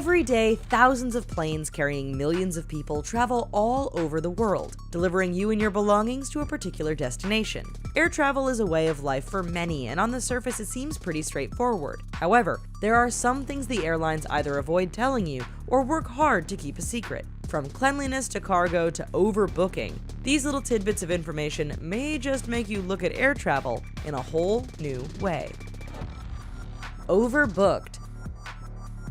Every day, thousands of planes carrying millions of people travel all over the world, delivering you and your belongings to a particular destination. Air travel is a way of life for many, and on the surface it seems pretty straightforward. However, there are some things the airlines either avoid telling you or work hard to keep a secret. From cleanliness to cargo to overbooking, these little tidbits of information may just make you look at air travel in a whole new way. Overbooked.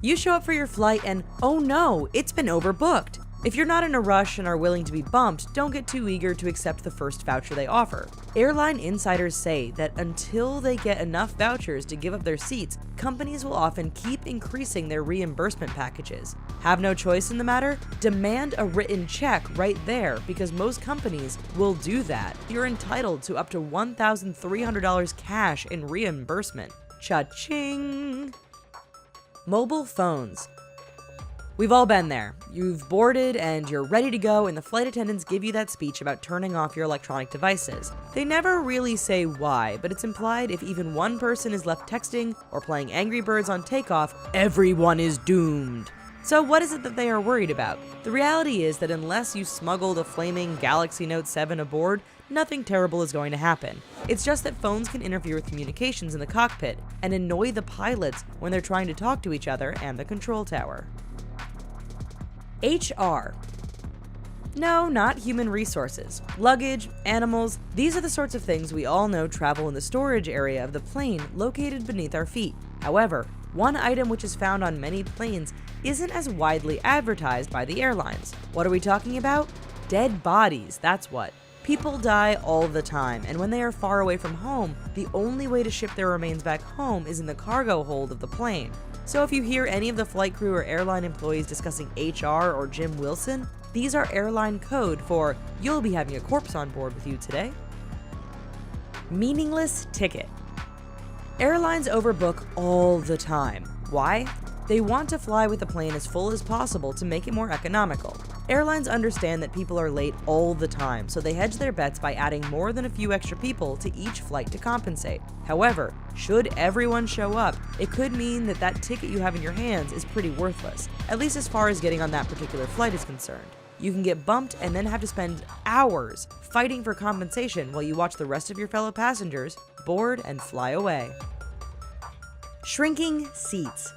You show up for your flight and, oh no, it's been overbooked. If you're not in a rush and are willing to be bumped, don't get too eager to accept the first voucher they offer. Airline insiders say that until they get enough vouchers to give up their seats, companies will often keep increasing their reimbursement packages. Have no choice in the matter? Demand a written check right there, because most companies will do that. You're entitled to up to $1,300 cash in reimbursement. Cha-ching! Mobile phones. We've all been there. You've boarded and you're ready to go, and the flight attendants give you that speech about turning off your electronic devices. They never really say why, but it's implied if even one person is left texting or playing Angry Birds on takeoff, everyone is doomed. So what is it that they are worried about? The reality is that unless you smuggled a flaming Galaxy Note 7 aboard, nothing terrible is going to happen. It's just that phones can interfere with communications in the cockpit and annoy the pilots when they're trying to talk to each other and the control tower. HR. No, not human resources. Luggage, animals, these are the sorts of things we all know travel in the storage area of the plane located beneath our feet. However, one item which is found on many planes isn't as widely advertised by the airlines. What are we talking about? Dead bodies, that's what. People die all the time, and when they are far away from home, the only way to ship their remains back home is in the cargo hold of the plane. So if you hear any of the flight crew or airline employees discussing HR or Jim Wilson, these are airline code for "you'll be having a corpse on board with you today." Meaningless ticket. Airlines overbook all the time. Why? They want to fly with the plane as full as possible to make it more economical. Airlines understand that people are late all the time, so they hedge their bets by adding more than a few extra people to each flight to compensate. However, should everyone show up, it could mean that that ticket you have in your hands is pretty worthless, at least as far as getting on that particular flight is concerned. You can get bumped and then have to spend hours fighting for compensation while you watch the rest of your fellow passengers board and fly away. Shrinking seats.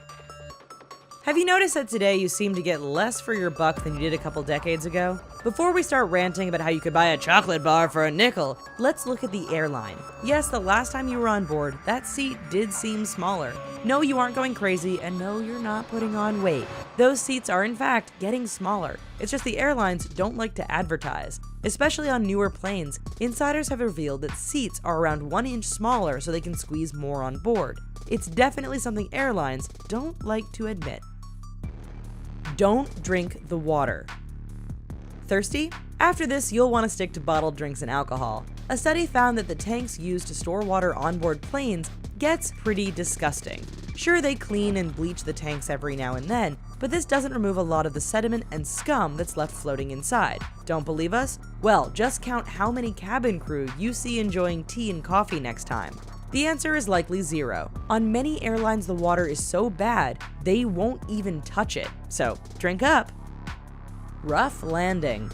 Have you noticed that today you seem to get less for your buck than you did a couple decades ago? Before we start ranting about how you could buy a chocolate bar for a nickel, let's look at the airline. Yes, the last time you were on board, that seat did seem smaller. No, you aren't going crazy, and no, you're not putting on weight. Those seats are in fact getting smaller. It's just the airlines don't like to advertise. Especially on newer planes, insiders have revealed that seats are around 1 inch smaller so they can squeeze more on board. It's definitely something airlines don't like to admit. Don't drink the water. Thirsty? After this, you'll want to stick to bottled drinks and alcohol. A study found that the tanks used to store water on board planes gets pretty disgusting. Sure, they clean and bleach the tanks every now and then, but this doesn't remove a lot of the sediment and scum that's left floating inside. Don't believe us? Well, just count how many cabin crew you see enjoying tea and coffee next time. The answer is likely 0. On many airlines, the water is so bad, they won't even touch it. So, drink up. Rough landing.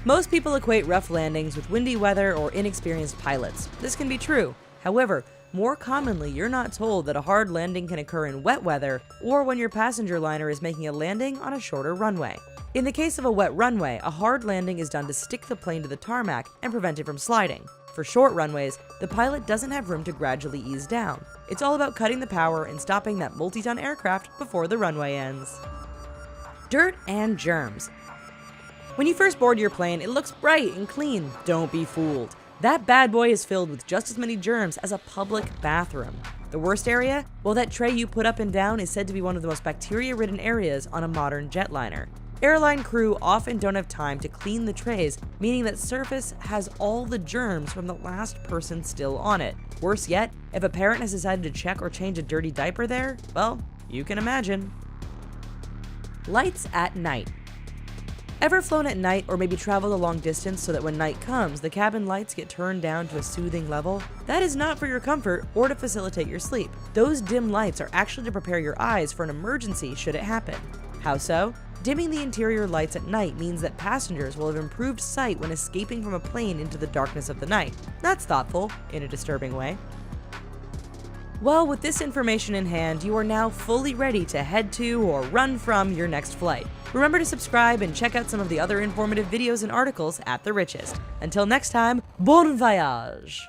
Most people equate rough landings with windy weather or inexperienced pilots. This can be true. However, more commonly, you're not told that a hard landing can occur in wet weather or when your passenger liner is making a landing on a shorter runway. In the case of a wet runway, a hard landing is done to stick the plane to the tarmac and prevent it from sliding. For short runways, the pilot doesn't have room to gradually ease down. It's all about cutting the power and stopping that multi-ton aircraft before the runway ends. Dirt and germs. When you first board your plane, it looks bright and clean. Don't be fooled. That bad boy is filled with just as many germs as a public bathroom. The worst area? Well, that tray you put up and down is said to be one of the most bacteria-ridden areas on a modern jetliner. Airline crew often don't have time to clean the trays, meaning that surface has all the germs from the last person still on it. Worse yet, if a parent has decided to check or change a dirty diaper there, well, you can imagine. Lights at night. Ever flown at night or maybe traveled a long distance so that when night comes, the cabin lights get turned down to a soothing level? That is not for your comfort or to facilitate your sleep. Those dim lights are actually to prepare your eyes for an emergency should it happen. How so? Dimming the interior lights at night means that passengers will have improved sight when escaping from a plane into the darkness of the night. That's thoughtful, in a disturbing way. Well, with this information in hand, you are now fully ready to head to or run from your next flight. Remember to subscribe and check out some of the other informative videos and articles at The Richest. Until next time, bon voyage!